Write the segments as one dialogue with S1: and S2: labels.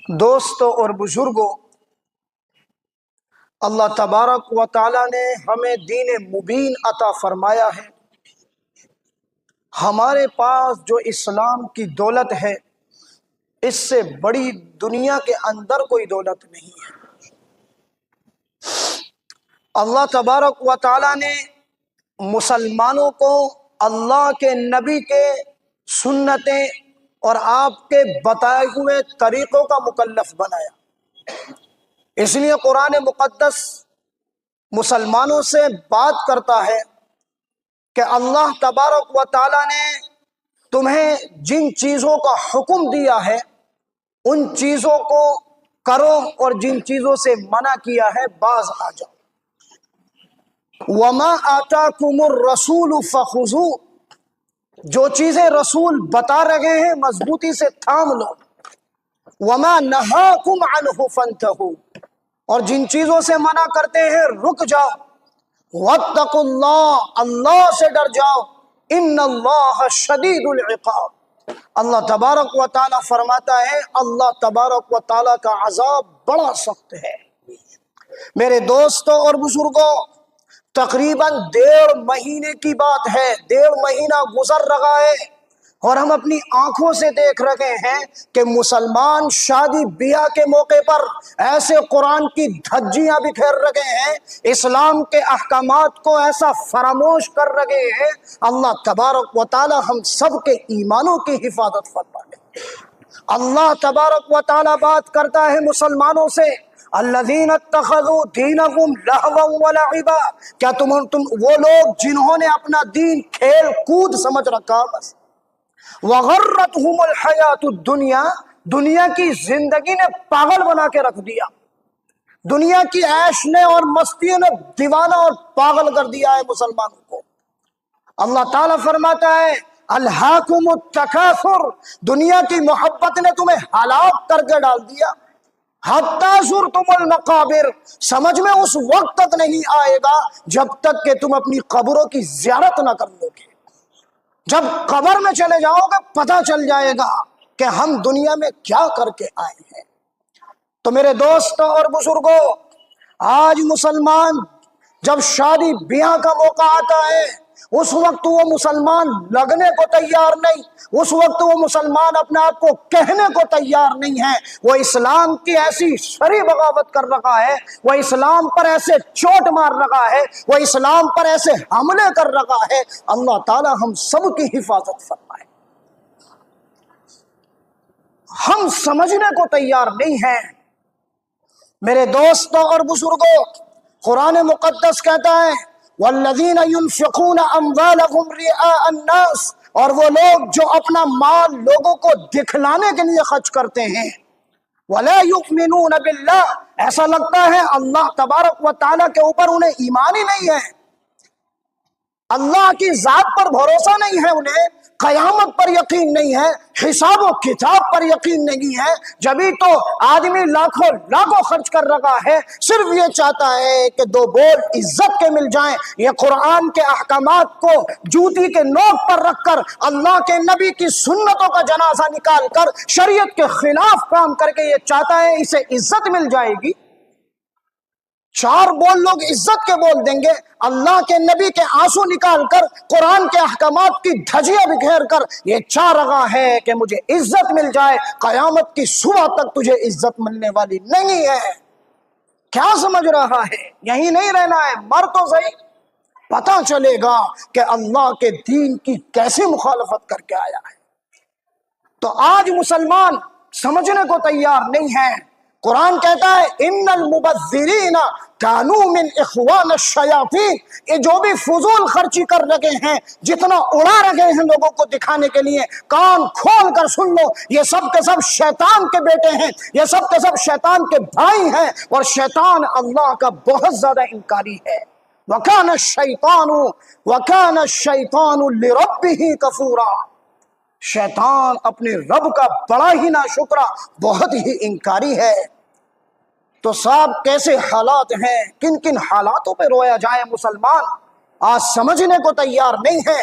S1: دوستوں اور بزرگوں، اللہ تبارک و تعالی نے ہمیں دین مبین عطا فرمایا ہے۔ ہمارے پاس جو اسلام کی دولت ہے، اس سے بڑی دنیا کے اندر کوئی دولت نہیں ہے۔ اللہ تبارک و تعالی نے مسلمانوں کو اللہ کے نبی کے سنتیں اور آپ کے بتائے ہوئے طریقوں کا مکلف بنایا۔ اس لیے قرآن مقدس مسلمانوں سے بات کرتا ہے کہ اللہ تبارک و تعالی نے تمہیں جن چیزوں کا حکم دیا ہے ان چیزوں کو کرو، اور جن چیزوں سے منع کیا ہے باز آ جاؤ۔ وَمَا آتَاكُمُ الرَّسُولُ فَخُذُوهُ، جو چیزیں رسول بتا رہے ہیں مضبوطی سے تھام لو۔ وَمَا نَهَاكُمْ عَنْهُ فَانْتَهُوا، اور جن چیزوں سے منع کرتے ہیں رک جاؤ۔ وَاتَّقُوا اللَّهَ، اللہ سے ڈر جاؤ۔ إِنَّ اللَّهَ شَدِيدُ الْعِقَابِ، اللہ تبارک و تعالی فرماتا ہے اللہ تبارک و تعالی کا عذاب بڑا سخت ہے۔ میرے دوستوں اور بزرگوں، تقریباً 1.5 مہینے کی بات ہے، 1.5 مہینہ گزر رہا ہے اور ہم اپنی آنکھوں سے دیکھ رہے ہیں کہ مسلمان شادی بیاہ کے موقع پر ایسے قرآن کی دھجیاں بکھیر رہے ہیں، اسلام کے احکامات کو ایسا فراموش کر رہے ہیں۔ اللہ تبارک و تعالی ہم سب کے ایمانوں کی حفاظت فرمائے۔ اللہ تبارک و تعالی بات کرتا ہے مسلمانوں سے، الذین اتخذوا دینہم لہوا ولعبا، کیا تم وہ لوگ جنہوں نے اپنا دین کھیل کود سمجھ رکھا، بس وغرتہم الحیات الدنیا، دنیا کی زندگی نے پاگل بنا کے رکھ دیا، دنیا کی عیش نے اور مستی نے دیوانہ اور پاگل کر دیا ہے مسلمانوں کو۔ اللہ تعالیٰ فرماتا ہے الہاکم التکاثر، دنیا کی محبت نے تمہیں ہلاک کر کے ڈال دیا۔ حتی زرتم المقابر، سمجھ میں اس وقت تک نہیں آئے گا جب تک کہ تم اپنی قبروں کی زیارت نہ کر لو گے۔ جب قبر میں چلے جاؤ گے پتہ چل جائے گا کہ ہم دنیا میں کیا کر کے آئے ہیں۔ تو میرے دوستوں اور بزرگوں، آج مسلمان جب شادی بیاہ کا موقع آتا ہے اس وقت وہ مسلمان لگنے کو تیار نہیں، اس وقت وہ مسلمان اپنے آپ کو کہنے کو تیار نہیں ہے۔ وہ اسلام کی ایسی شرعی بغاوت کر رہا ہے، وہ اسلام پر ایسے چوٹ مار رہا ہے، وہ اسلام پر ایسے حملے کر رہا ہے۔ اللہ تعالی ہم سب کی حفاظت فرمائے۔ ہم سمجھنے کو تیار نہیں ہیں۔ میرے دوستوں اور بزرگوں، قرآن مقدس کہتا ہے والذین ينفقون اموالهم رئاء الناس، اور وہ لوگ جو اپنا مال لوگوں کو دکھلانے کے لیے خرچ کرتے ہیں، ولا یؤمنون باللہ، ایسا لگتا ہے اللہ تبارک و تعالیٰ کے اوپر انہیں ایمان ہی نہیں ہے، اللہ کی ذات پر بھروسہ نہیں ہے، انہیں قیامت پر یقین نہیں ہے، حساب و کتاب پر یقین نہیں ہے، جبھی تو آدمی لاکھوں خرچ کر رہا ہے، صرف یہ چاہتا ہے کہ 2 بول عزت کے مل جائیں۔ یہ قرآن کے احکامات کو جوتی کے نوک پر رکھ کر اللہ کے نبی کی سنتوں کا جنازہ نکال کر شریعت کے خلاف کام کر کے یہ چاہتا ہے اسے عزت مل جائے گی۔ 4 بول لوگ عزت کے بول دیں گے، اللہ کے نبی کے آنسو نکال کر قرآن کے احکامات کی دھجیاں بکھیر کر یہ چاہ رہا ہے کہ مجھے عزت مل جائے، قیامت کی صبح تک تجھے عزت ملنے والی نہیں ہے۔ کیا سمجھ رہا ہے؟ یہی نہیں رہنا ہے، مر تو صحیح، پتہ چلے گا کہ اللہ کے دین کی کیسی مخالفت کر کے آیا ہے۔ تو آج مسلمان سمجھنے کو تیار نہیں ہے۔ قرآن کہتا ہے ان المبذرین کانوا من اخوان الشیاطین، یہ جو بھی فضول خرچی کر رہے ہیں، جتنا اڑا رہے ہیں لوگوں کو دکھانے کے لیے، کان کھول کر سن لو، یہ سب کے سب شیطان کے بیٹے ہیں، یہ سب کے سب شیطان کے بھائی ہیں، اور شیطان اللہ کا بہت زیادہ انکاری ہے۔ وَكَانَ الشَّيْطَانُ لِرَبِّهِ كَفُورًا، شیطان اپنے رب کا بڑا ہی ناشکرا، بہت ہی انکاری ہے۔ تو صاحب کیسے حالات ہیں، کن کن حالاتوں پہ رویا جائے، مسلمان آج سمجھنے کو تیار نہیں ہے۔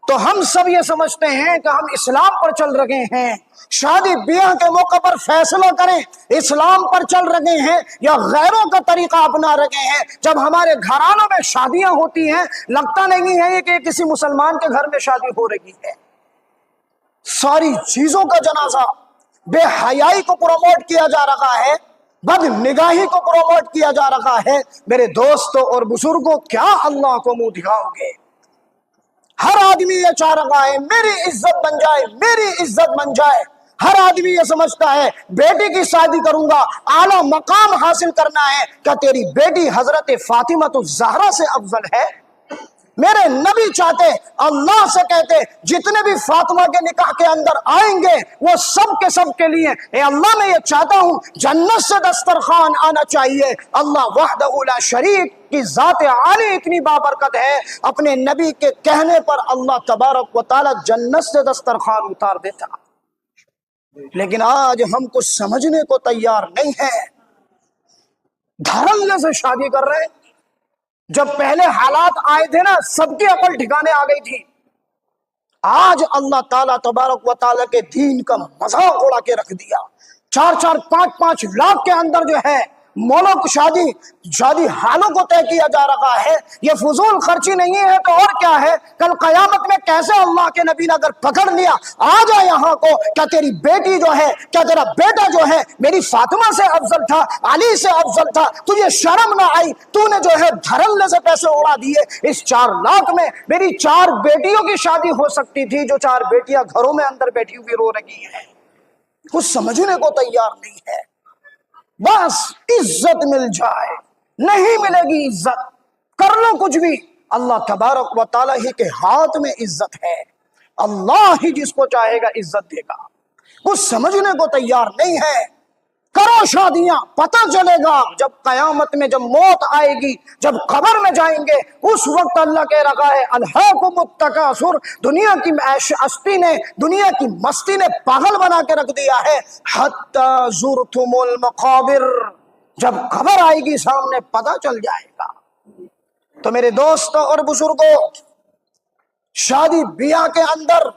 S1: تو ہم سب یہ سمجھتے ہیں کہ ہم اسلام پر چل رہے ہیں، شادی بیاہ کے موقع پر فیصلہ کریں اسلام پر چل رہے ہیں یا غیروں کا طریقہ اپنا رہے ہیں۔ جب ہمارے گھرانوں میں شادیاں ہوتی ہیں لگتا نہیں ہے کہ کسی مسلمان کے گھر میں شادی ہو رہی ہے۔ ساری چیزوں کا جنازہ، بے حیائی کو پروموٹ کیا جا رہا ہے، بد نگاہی کو پروموٹ کیا جا رہا ہے۔ میرے دوستوں اور بزرگوں، کیا اللہ کو منہ دکھاؤ گے؟ ہر آدمی یہ چاہ رہا ہے میری عزت بن جائے، میری عزت بن جائے۔ ہر آدمی یہ سمجھتا ہے بیٹی کی شادی کروں گا، اعلیٰ مقام حاصل کرنا ہے۔ کیا تیری بیٹی حضرت فاطمہ الزہرا سے افضل ہے؟ میرے نبی چاہتے، اللہ سے کہتے، جتنے بھی فاطمہ کے نکاح کے اندر آئیں گے وہ سب کے لیے اے اللہ میں یہ چاہتا ہوں جنت سے دسترخوان آنا چاہیے۔ اللہ وحدہ لا شریک کی ذات عالی اتنی بابرکت ہے، اپنے نبی کے کہنے پر اللہ تبارک و تعالی جنت سے دسترخوان اتار دیتا۔ لیکن آج ہم کچھ سمجھنے کو تیار نہیں ہے، دھڑلے سے شادی کر رہے ہیں۔ جب پہلے حالات آئے تھے نا سب کی عقل ٹھکانے آ گئی تھی۔ آج اللہ تعالیٰ تبارک و تعالیٰ کے دین کا مذاق اڑا کے رکھ دیا۔ 4-4 5-5 لاکھ کے اندر جو ہے مولک شادی حالوں کو طے کیا جا رہا ہے۔ یہ فضول خرچی نہیں ہے تو اور کیا ہے؟ کل قیامت میں کیسے اللہ کے نبی نے اگر پکڑ لیا، آ جا یہاں کو، کیا تیری بیٹی جو ہے، کیا تیرا بیٹا جو ہے میری فاطمہ سے افضل تھا، علی سے افضل تھا؟ تجھے شرم نہ آئی؟ تو نے جو ہے دھڑلے سے پیسے اڑا دیے۔ اس 4 لاکھ میں میری 4 بیٹیوں کی شادی ہو سکتی تھی، جو 4 بیٹیاں گھروں میں اندر بیٹھی ہوئی رو رہی ہیں۔ کچھ سمجھنے کو تیار نہیں ہے، بس عزت مل جائے، نہیں ملے گی عزت، کر لو کچھ بھی، اللہ تبارک و تعالیٰ ہی کے ہاتھ میں عزت ہے، اللہ ہی جس کو چاہے گا عزت دے گا۔ کچھ سمجھنے کو تیار نہیں ہے، کرو شادیاں، پتہ چلے گا جب قیامت میں جب موت آئے گی، جب قبر میں جائیں گے، اس وقت اللہ کہہ رہا ہے الہاکم التکاثر، دنیا کی عشقی نے، دنیا کی مستی نے پاگل بنا کے رکھ دیا ہے، حتی زرتم المقابر، جب قبر آئے گی سامنے پتہ چل جائے گا۔ تو میرے دوستوں اور بزرگوں، شادی بیاہ کے اندر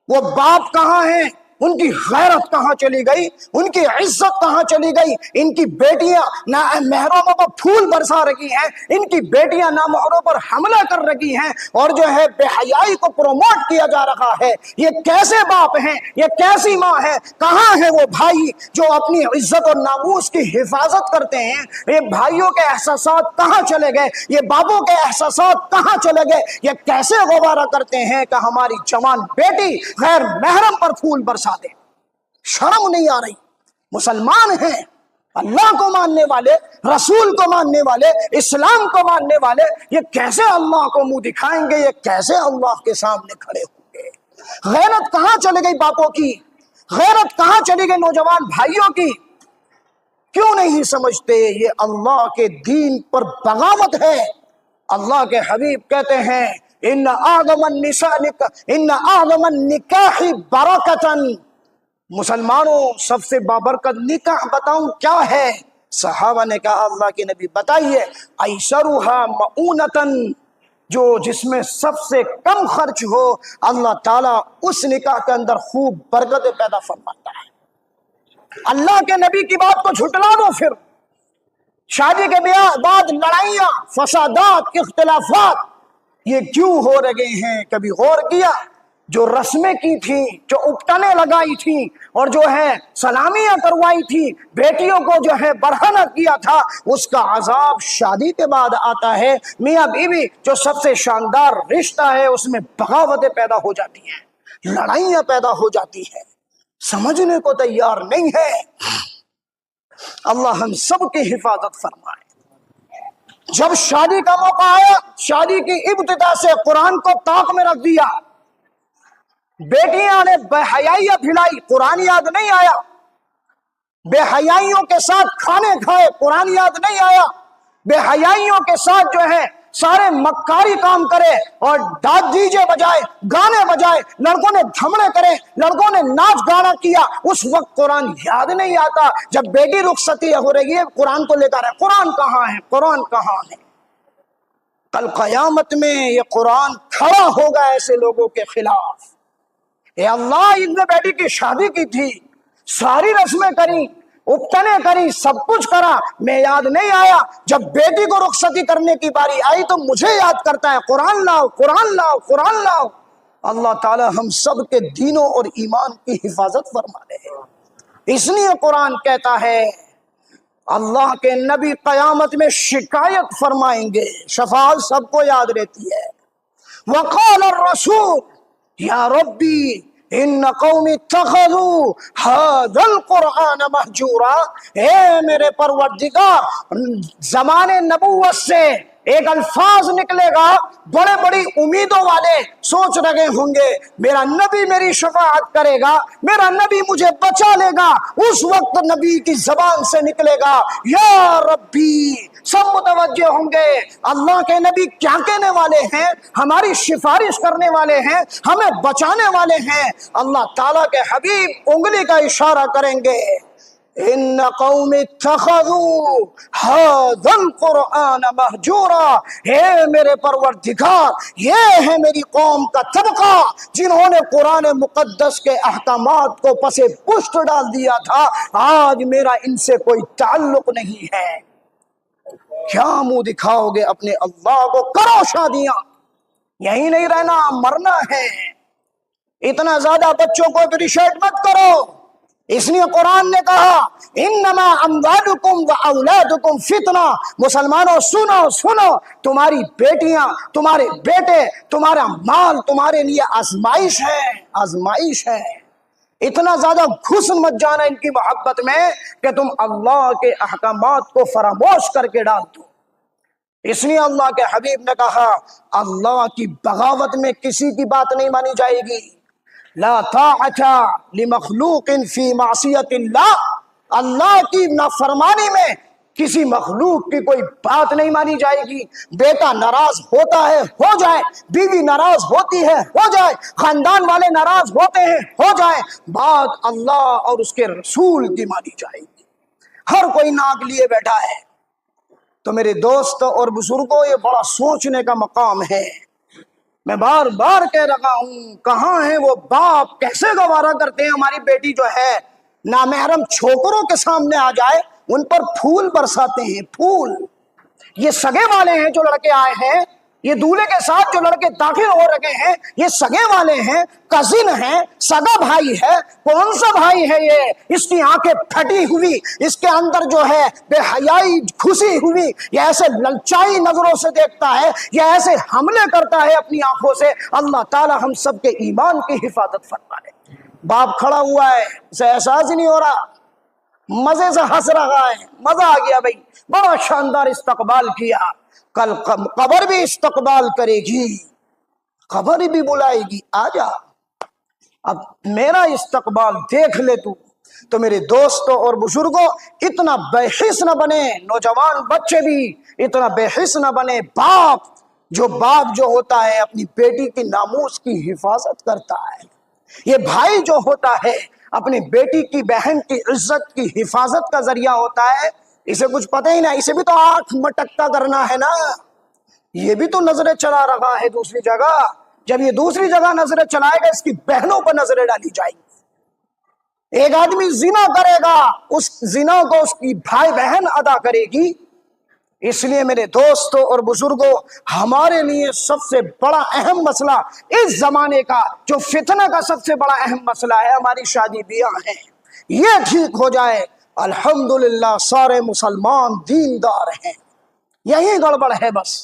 S1: وہ باپ کہاں ہیں؟ ان کی غیرت کہاں چلی گئی؟ ان کی عزت کہاں چلی گئی؟ ان کی بیٹیاں نہ محرموں پر پھول برسا رہی ہیں، ان کی بیٹیاں نہ محرموں پر حملہ کر رہی ہیں، اور جو ہے بے حیائی کو پروموٹ کیا جا رہا ہے۔ یہ کیسے باپ ہیں؟ یہ کیسی ماں ہے؟ کہاں ہے وہ بھائی جو اپنی عزت اور ناموس کی حفاظت کرتے ہیں؟ یہ بھائیوں کے احساسات کہاں چلے گئے؟ یہ باپوں کے احساسات کہاں چلے گئے؟ یہ کیسے گوارا کرتے ہیں کہ ہماری جوان بیٹی غیر محرم پر پھول برسا دے؟ شرم نہیں آ رہی؟ مسلمان ہیں، اللہ کو ماننے والے، رسول کو ماننے والے، اسلام کو ماننے والے، یہ کیسے اللہ کو منہ دکھائیں گے؟ یہ کیسے اللہ کے سامنے کھڑے ہوں گے؟ غیرت کہاں چلے گئی باپوں کی؟ غیرت کہاں چلی گئی نوجوان بھائیوں کی؟ کیوں نہیں سمجھتے یہ اللہ کے دین پر بغاوت ہے؟ اللہ کے حبیب کہتے ہیں ان اعظم النکاح برکتاً، مسلمانوں سب سے بابرکت نکاح بتاؤں کیا ہے؟ صحابہ نے کہا اللہ کے نبی بتائیے، ایسرها مؤونتاً، جو جس میں سب سے کم خرچ ہو، اللہ تعالیٰ اس نکاح کے اندر خوب برکت پیدا فرماتا ہے۔ اللہ کے نبی کی بات کو جھٹلا دو، پھر شادی کے بعد لڑائیاں، فسادات، اختلافات یہ کیوں ہو رہے ہیں؟ کبھی غور کیا؟ جو رسمیں کی تھی، جو اپٹنے لگائی تھی اور جو ہے سلامیاں کروائی تھی، بیٹیوں کو جو ہے برہنہ کیا تھا، اس کا عذاب شادی کے بعد آتا ہے۔ میاں بیوی جو سب سے شاندار رشتہ ہے، اس میں بغاوتیں پیدا ہو جاتی ہیں، لڑائیاں پیدا ہو جاتی ہیں، سمجھنے کو تیار نہیں ہے۔ اللہ ہم سب کی حفاظت فرمائے۔ جب شادی کا موقع آیا، شادی کی ابتدا سے قرآن کو طاق میں رکھ دیا، بیٹیاں نے بے حیائیاں پھیلائی، قرآن یاد نہیں آیا، بے حیائیوں کے ساتھ کھانے کھائے، قرآن یاد نہیں آیا، بے حیائیوں کے ساتھ جو ہے سارے مکاری کام کرے اور ڈی جے بجائے، گانے بجائے، لڑکوں نے دھمڑے کرے، لڑکوں نے ناچ گانا کیا، اس وقت قرآن یاد نہیں آتا۔ جب بیٹی رخصتی ہو رہی ہے قرآن کو لے کر ہے، قرآن کہاں ہے؟ قرآن کہاں ہے؟ کل قیامت میں یہ قرآن کھڑا ہوگا ایسے لوگوں کے خلاف. اے اللہ، ان نے بیٹی کی شادی کی تھی، ساری رسمیں کری، ابتنے کری، سب کچھ کرا، میں یاد نہیں آیا. جب بیٹی کو رخصتی کرنے کی باری آئی تو مجھے یاد کرتا ہے قرآن لاؤ، قرآن لاؤ، قرآن لاؤ. اللہ تعالی ہم سب کے دینوں اور ایمان کی حفاظت فرما لے. اس لیے قرآن کہتا ہے اللہ کے نبی قیامت میں شکایت فرمائیں گے. شفاعت سب کو یاد رہتی ہے. وقال الرسول یا ربی ان قوم اتخذوا هذا القرآن مہجورا. اے میرے پروردگار، زمانے نبوت سے ایک الفاظ نکلے گا، بڑے بڑی امیدوں والے سوچ رہے ہوں گے میرا نبی میری شفاعت کرے گا، میرا نبی مجھے بچا لے گا. اس وقت نبی کی زبان سے نکلے گا یا ربی. سب متوجہ ہوں گے اللہ کے نبی کیا کہنے والے ہیں، ہماری سفارش کرنے والے ہیں، ہمیں بچانے والے ہیں. اللہ تعالیٰ کے حبیب انگلی کا اشارہ کریں گے ان قوم اتخذوا هذا القرآن مہجورا. اے میرے پروردگار، یہ ہے میری قوم کا طبقہ جنہوں نے قرآن مقدس کے احکامات کو پس پشت ڈال دیا تھا. آج میرا ان سے کوئی تعلق نہیں ہے. کیا منہ دکھاؤ گے اپنے اللہ کو؟ کرو شادیاں، یہی نہیں رہنا، مرنا ہے. اتنا زیادہ بچوں کو اپریشیٹ مت کرو. اس لیے قرآن نے کہا انما اموالکم و اولادکم فتنہ. مسلمانوں سنو سنو، تمہاری بیٹیاں، تمہارے بیٹے، تمہارا مال تمہارے لیے آزمائش ہے، آزمائش ہے. اتنا زیادہ گھس مت جانا ان کی محبت میں کہ تم اللہ کے احکامات کو فراموش کر کے ڈال دو. اس لیے اللہ کے حبیب نے کہا اللہ کی بغاوت میں کسی کی بات نہیں مانی جائے گی. لا طاعت لمخلوق فی معصیت اللہ. اللہ کی نافرمانی میں کسی مخلوق کی کوئی بات نہیں مانی جائے گی. بیٹا ناراض ہوتا ہے ہو جائے، بیوی ناراض ہوتی ہے ہو جائے، خاندان والے ناراض ہوتے ہیں ہو جائے، بات اللہ اور اس کے رسول کی مانی جائے گی. ہر کوئی ناک لیے بیٹھا ہے. تو میرے دوست اور بزرگوں، یہ بڑا سوچنے کا مقام ہے. میں بار بار کہہ رہا ہوں، کہاں ہیں وہ باپ، کیسے گوارا کرتے ہیں ہماری بیٹی جو ہے نامحرم چھوکروں کے سامنے آ جائے، ان پر پھول برساتے ہیں، پھول. یہ سگے والے ہیں جو لڑکے آئے ہیں، یہ دولہے کے ساتھ جو لڑکے داخل ہو رہے ہیں، یہ سگے والے ہیں، کزن ہیں، سگا بھائی ہے. کون سا بھائی ہے یہ؟ اس کی آنکھیں پھٹی ہوئی، اس کے اندر جو ہے بے حیائی گھسی ہوئی، یہ ایسے للچائی نظروں سے دیکھتا ہے، یہ ایسے حملے کرتا ہے اپنی آنکھوں سے. اللہ تعالی ہم سب کے ایمان کی حفاظت فرما لے. باپ کھڑا ہوا ہے، اسے احساس ہی نہیں ہو رہا، مزے سے ہنس رہا ہے، مزہ آ گیا بھائی، بڑا شاندار استقبال کیا. کل قبر بھی استقبال کرے گی، قبر بھی بلائے گی، آ جا اب میرا استقبال دیکھ لے تو میرے دوستوں اور بزرگوں اتنا بے حس نہ بنے، نوجوان بچے بھی اتنا بے حس نہ بنے. باپ جو ہوتا ہے اپنی بیٹی کی ناموس کی حفاظت کرتا ہے. یہ بھائی جو ہوتا ہے اپنی بیٹی کی بہن کی عزت کی حفاظت کا ذریعہ ہوتا ہے. اسے کچھ پتہ ہی نہیں، اسے بھی تو آنکھ مٹکتا کرنا ہے نا، یہ بھی تو نظریں چلا رہا ہے دوسری جگہ. جب یہ دوسری جگہ نظریں چلائے گا، اس کی بہنوں پر نظریں ڈالی جائیں گی. ایک آدمی زنا کرے گا، اس زنا کو اس کی بھائی بہن ادا کرے گی. اس لیے میرے دوستوں اور بزرگوں، ہمارے لیے سب سے بڑا اہم مسئلہ اس زمانے کا، جو فتنہ کا سب سے بڑا اہم مسئلہ ہے، ہماری شادی بیاہ ہیں. یہ ٹھیک ہو جائے، الحمدللہ سارے مسلمان دیندار ہیں. یہی گڑبڑ ہے، بس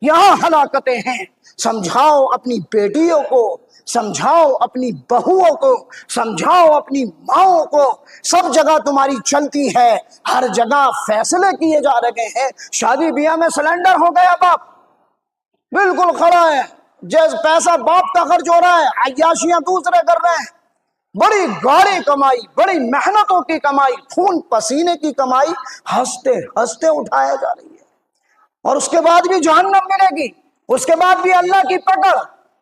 S1: یہاں ہلاکتیں ہیں. سمجھاؤ اپنی بیٹیوں کو، سمجھاؤ اپنی بہوؤں کو، سمجھاؤ اپنی ماؤں کو. سب جگہ تمہاری چلتی ہے، ہر جگہ فیصلے کیے جا رہے ہیں. شادی بیاہ میں سلنڈر ہو گیا، باپ بالکل کھڑا ہے، جیسے پیسہ باپ کا خرچ ہو رہا ہے، عیاشیاں دوسرے کر رہے ہیں. بڑی گاڑی کمائی، بڑی محنتوں کی کمائی، خون پسینے کی کمائی ہنستے ہنستے اٹھایا جا رہی ہے. اور اس کے بعد بھی جہنم ملے گی، اس کے بعد بھی اللہ کی پکڑ،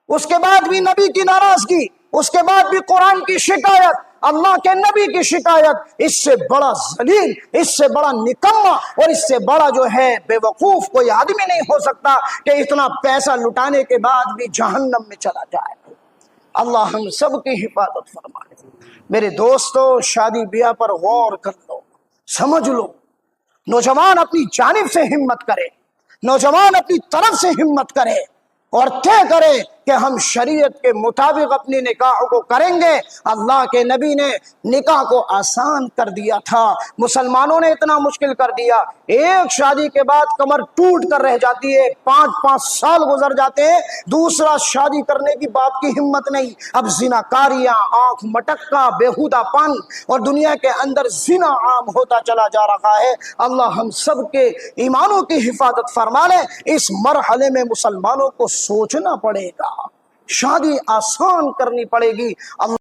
S1: اس کے بعد بھی نبی کی ناراضگی، اس کے بعد بھی قرآن کی شکایت. اللہ کے نبی کی شکایت، اس سے بڑا ذلیل، اس سے بڑا نکما اور اس سے بڑا جو ہے بے وقوف کوئی آدمی نہیں ہو سکتا کہ اتنا پیسہ لٹانے کے بعد بھی جہنم میں چلا جائے۔ اللہ ہم سب کی حفاظت فرمائے۔ میرے دوستو، شادی بیاہ پر غور کر لو، سمجھ لو، نوجوان اپنی جانب سے ہمت کرے، نوجوان اپنی طرف سے ہمت کرے اور طے کرے کہ ہم شریعت کے مطابق اپنی نکاح کو کریں گے۔ اللہ کے نبی نے نکاح کو آسان کر دیا تھا، مسلمانوں نے اتنا مشکل کر دیا۔ ایک شادی کے بعد کمر ٹوٹ کر رہ جاتی ہے، 5 سال گزر جاتے ہیں، دوسرا شادی کرنے کی باپ کی ہمت نہیں۔ اب زناکاریاں، آنکھ مٹکا، بیہودہ پن اور دنیا کے اندر زنا عام ہوتا چلا جا رہا ہے۔ اللہ ہم سب کے ایمانوں کی حفاظت فرما لے۔ اس مرحلے میں مسلمانوں کو سوچنا پڑے گا، شادی آسان کرنی پڑے گی۔ اللہ